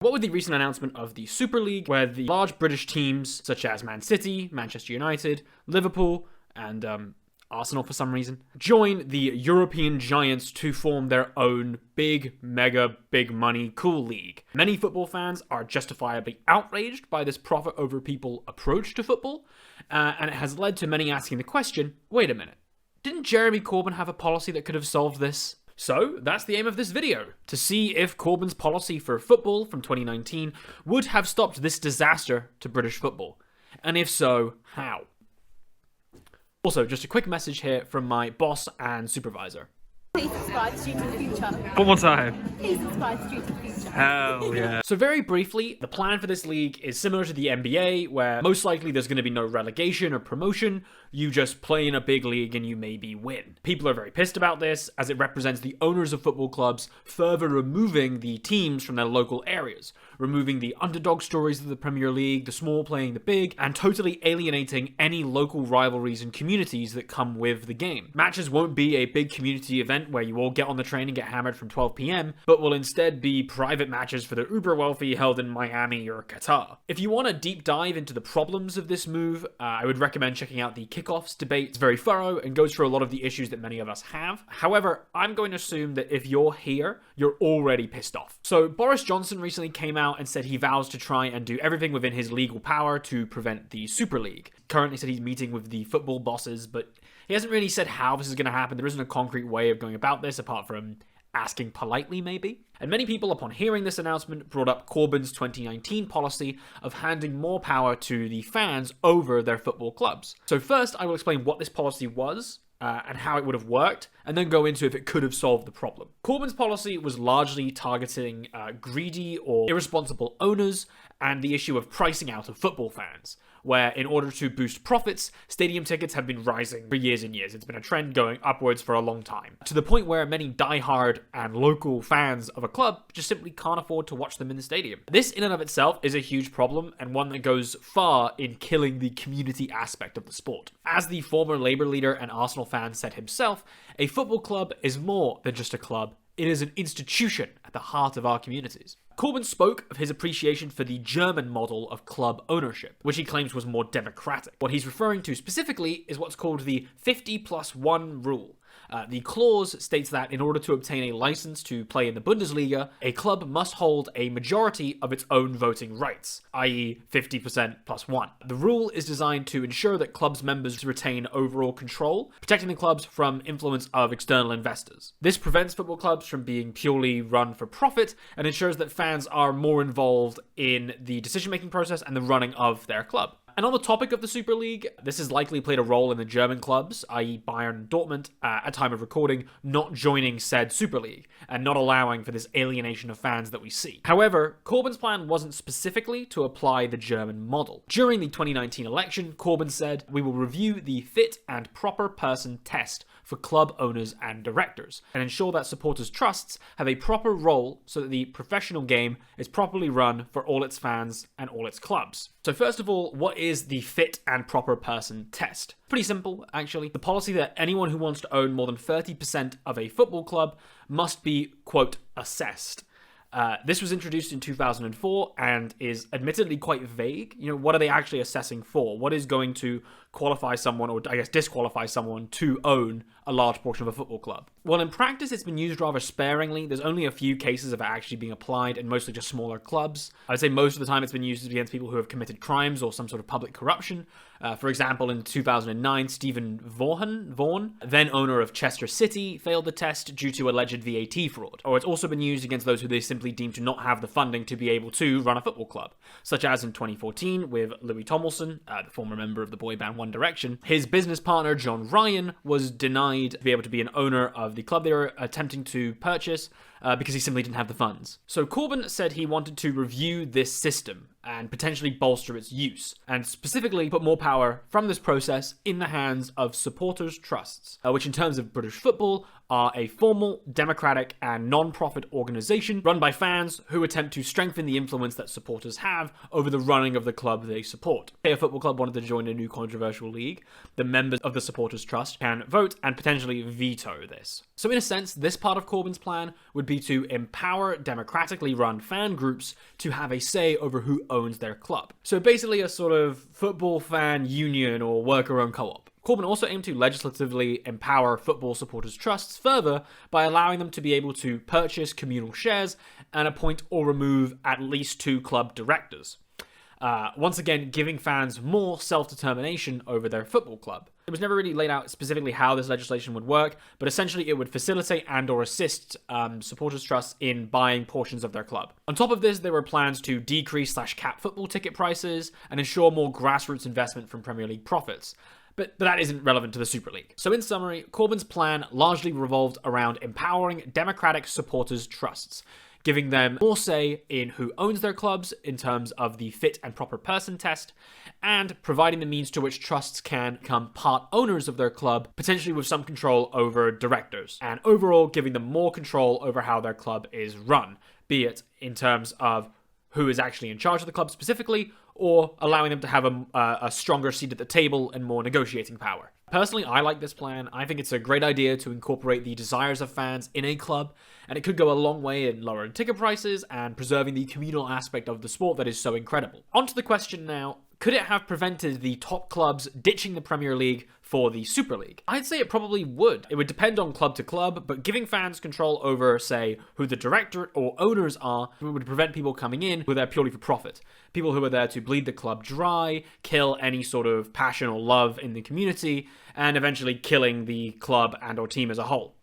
What with the recent announcement of the Super League, where the large British teams such as Man City, Manchester United, Liverpool, and Arsenal for some reason, join the European giants to form their own big, mega, big money, cool league. Many football fans are justifiably outraged by this profit over people approach to football, and it has led to many asking the question, wait a minute, didn't Jeremy Corbyn have a policy that could have solved this? So, that's the aim of this video, to see if Corbyn's policy for football from 2019 would have stopped this disaster to British football. And if so, how? Also, just a quick message here from my boss and supervisor. Please subscribe to Street of the Future. One more time. Please subscribe to Street of the Future. Hell yeah. So very briefly, the plan for this league is similar to the NBA, where most likely there's going to be no relegation or promotion. You just play in a big league and you maybe win. People are very pissed about this, as it represents the owners of football clubs further removing the teams from their local areas, removing the underdog stories of the Premier League, the small playing the big, and totally alienating any local rivalries and communities that come with the game. Matches won't be a big community event where you all get on the train and get hammered from 12 PM, but will instead be private matches for the uber wealthy held in Miami or Qatar. If you want a deep dive into the problems of this move, I would recommend checking out the Kickoffs debate. It's very thorough and goes through a lot of the issues that many of us have. However, I'm going to assume that if you're here, you're already pissed off. So Boris Johnson recently came out and said he vows to try and do everything within his legal power to prevent the Super League. Currently said he's meeting with the football bosses, but he hasn't really said how this is going to happen. There isn't a concrete way of going about this apart from asking politely, maybe. And many people, upon hearing this announcement, brought up Corbyn's 2019 policy of handing more power to the fans over their football clubs. So first, I will explain what this policy was, and how it would have worked, and then go into if it could have solved the problem. Corbyn's policy was largely targeting greedy or irresponsible owners and the issue of pricing out of football fans, where in order to boost profits, stadium tickets have been rising for years and years. It's been a trend going upwards for a long time, to the point where many diehard and local fans of a club just simply can't afford to watch them in the stadium. This in and of itself is a huge problem, and one that goes far in killing the community aspect of the sport. As the former Labour leader and Arsenal fan said himself, a football club is more than just a club. It is an institution at the heart of our communities. Corbyn spoke of his appreciation for the German model of club ownership, which he claims was more democratic. What he's referring to specifically is what's called the 50+1 rule. The clause states that in order to obtain a license to play in the Bundesliga, a club must hold a majority of its own voting rights, i.e. 50% plus 1. The rule is designed to ensure that clubs' members retain overall control, protecting the clubs from influence of external investors. This prevents football clubs from being purely run for profit and ensures that fans are more involved in the decision-making process and the running of their club. And on the topic of the Super League, this has likely played a role in the German clubs, i.e. Bayern and Dortmund, at time of recording, not joining said Super League, and not allowing for this alienation of fans that we see. However, Corbyn's plan wasn't specifically to apply the German model. During the 2019 election, Corbyn said, "We will review the fit and proper person test for club owners and directors, and ensure that supporters' trusts have a proper role so that the professional game is properly run for all its fans and all its clubs." So first of all, what is the fit and proper person test? Pretty simple, actually. The policy that anyone who wants to own more than 30% of a football club must be, quote, assessed. This was introduced in 2004 and is admittedly quite vague. You know, what are they actually assessing for? What is going to qualify someone, or I guess disqualify someone, to own a large portion of a football club? Well, in practice, it's been used rather sparingly. There's only a few cases of it actually being applied, and mostly just smaller clubs. I'd say most of the time it's been used against people who have committed crimes or some sort of public corruption. For example, in 2009, Stephen Vaughan, then owner of Chester City, failed the test due to alleged VAT fraud. Or it's also been used against those who they simply deem to not have the funding to be able to run a football club, such as in 2014 with Louis Tomlinson, the former member of the boy band One Direction. His business partner, John Ryan, was denied to be able to be an owner of the club they were attempting to purchase because he simply didn't have the funds. So Corbyn said he wanted to review this system and potentially bolster its use, and specifically put more power from this process in the hands of supporters' trusts, which in terms of British football are a formal, democratic and non-profit organisation run by fans who attempt to strengthen the influence that supporters have over the running of the club they support. If a football club wanted to join a new controversial league, the members of the supporters' trust can vote and potentially veto this. So in a sense, this part of Corbyn's plan would be to empower democratically run fan groups to have a say over who owns their club. So basically a sort of football fan union or worker-owned co-op. Corbyn also aimed to legislatively empower football supporters' trusts further by allowing them to be able to purchase communal shares and appoint or remove at least 2 club directors. Once again, giving fans more self-determination over their football club. It was never really laid out specifically how this legislation would work, but essentially it would facilitate and or assist supporters' trusts in buying portions of their club. On top of this, there were plans to decrease/cap football ticket prices and ensure more grassroots investment from Premier League profits. But that isn't relevant to the Super League. So in summary, Corbyn's plan largely revolved around empowering democratic supporters' trusts, giving them more say in who owns their clubs in terms of the fit and proper person test, and providing the means to which trusts can become part owners of their club, potentially with some control over directors, and overall giving them more control over how their club is run, be it in terms of who is actually in charge of the club specifically, or allowing them to have a stronger seat at the table and more negotiating power. Personally, I like this plan. I think it's a great idea to incorporate the desires of fans in a club, and it could go a long way in lowering ticket prices and preserving the communal aspect of the sport that is so incredible. On to the question now, could it have prevented the top clubs ditching the Premier League for the Super League? I'd say it probably would. It would depend on club to club, but giving fans control over, say, who the director or owners are would prevent people coming in who are there purely for profit. People who are there to bleed the club dry, kill any sort of passion or love in the community, and eventually killing the club and or team as a whole.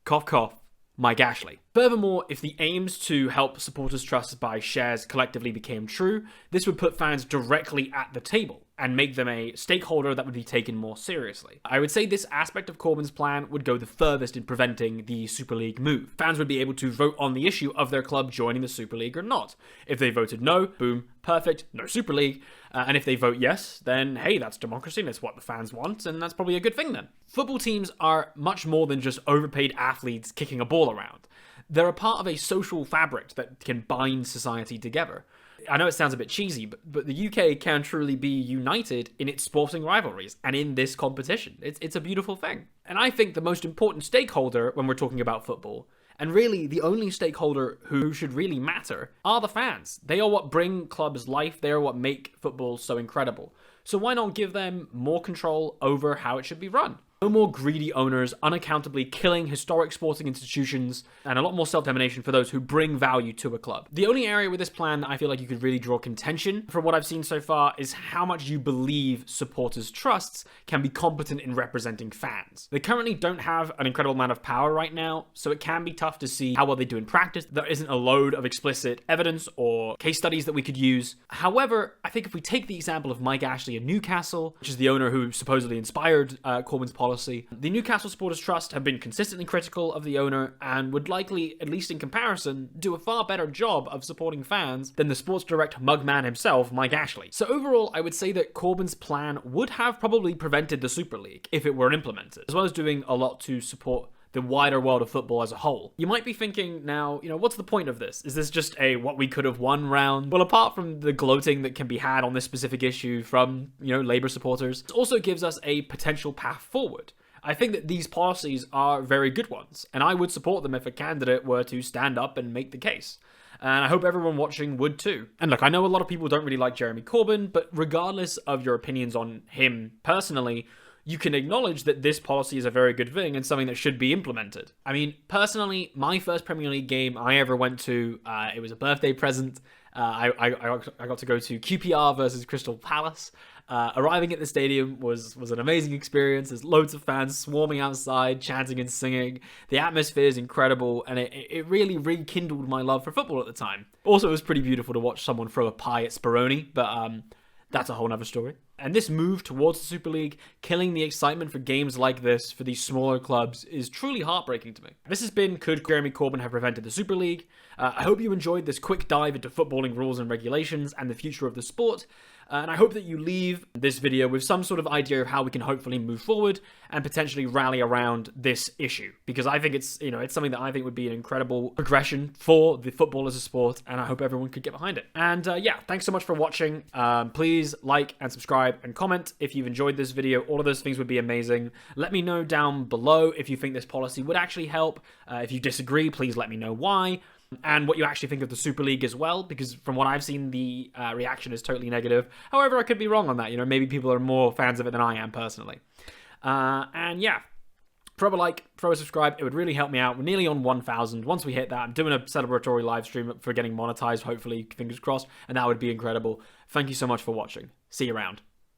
Cough, cough. Mike Ashley. Furthermore, if the aims to help supporters' trusts buy shares collectively became true, this would put fans directly at the table and make them a stakeholder that would be taken more seriously. I would say this aspect of Corbyn's plan would go the furthest in preventing the Super League move. Fans would be able to vote on the issue of their club joining the Super League or not. If they voted no, boom, perfect, no Super League. And if they vote yes, then hey, that's democracy, and that's what the fans want, and that's probably a good thing then. Football teams are much more than just overpaid athletes kicking a ball around. They're a part of a social fabric that can bind society together. I know it sounds a bit cheesy, but the UK can truly be united in its sporting rivalries and in this competition. It's a beautiful thing. And I think the most important stakeholder when we're talking about football, and really the only stakeholder who should really matter, are the fans. They are what bring clubs life. They are what make football so incredible. So why not give them more control over how it should be run? No more greedy owners unaccountably killing historic sporting institutions, and a lot more self-determination for those who bring value to a club. The only area with this plan that I feel like you could really draw contention from what I've seen so far is how much you believe supporters' trusts can be competent in representing fans. They currently don't have an incredible amount of power right now, so it can be tough to see how well they do in practice. There isn't a load of explicit evidence or case studies that we could use. However, I think if we take the example of Mike Ashley of Newcastle, which is the owner who supposedly inspired Corbyn's policy, the Newcastle Supporters Trust have been consistently critical of the owner and would likely, at least in comparison, do a far better job of supporting fans than the Sports Direct mugman himself, Mike Ashley. So overall, I would say that Corbyn's plan would have probably prevented the Super League if it were implemented, as well as doing a lot to support the wider world of football as a whole. You might be thinking now, what's the point of this? Is this just a what we could have won round? Well, apart from the gloating that can be had on this specific issue from, Labour supporters, it also gives us a potential path forward. I think that these policies are very good ones, and I would support them if a candidate were to stand up and make the case. And I hope everyone watching would too. And look, I know a lot of people don't really like Jeremy Corbyn, but regardless of your opinions on him personally, you can acknowledge that this policy is a very good thing and something that should be implemented. I mean, personally, my first Premier League game I ever went to, it was a birthday present. I got to go to QPR versus Crystal Palace. Arriving at the stadium was an amazing experience. There's loads of fans swarming outside, chanting and singing. The atmosphere is incredible, and it really rekindled my love for football at the time. Also, it was pretty beautiful to watch someone throw a pie at Speroni, but that's a whole nother story. And this move towards the Super League, killing the excitement for games like this for these smaller clubs, is truly heartbreaking to me. This has been Could Jeremy Corbyn Have Prevented the Super League? I hope you enjoyed this quick dive into footballing rules and regulations and the future of the sport. And I hope that you leave this video with some sort of idea of how we can hopefully move forward and potentially rally around this issue. Because I think it's, it's something that I think would be an incredible progression for the football as a sport, and I hope everyone could get behind it. And yeah, thanks so much for watching. Please like and subscribe and comment if you've enjoyed this video. All of those things would be amazing. Let me know down below if you think this policy would actually help. If you disagree, please let me know why. And what you actually think of the Super League as well, because from what I've seen, the reaction is totally negative. However, I could be wrong on that. Maybe people are more fans of it than I am personally. And yeah, throw a like, throw a subscribe. It would really help me out. We're nearly on 1,000. Once we hit that, I'm doing a celebratory live stream for getting monetized, hopefully, fingers crossed, and that would be incredible. Thank you so much for watching. See you around.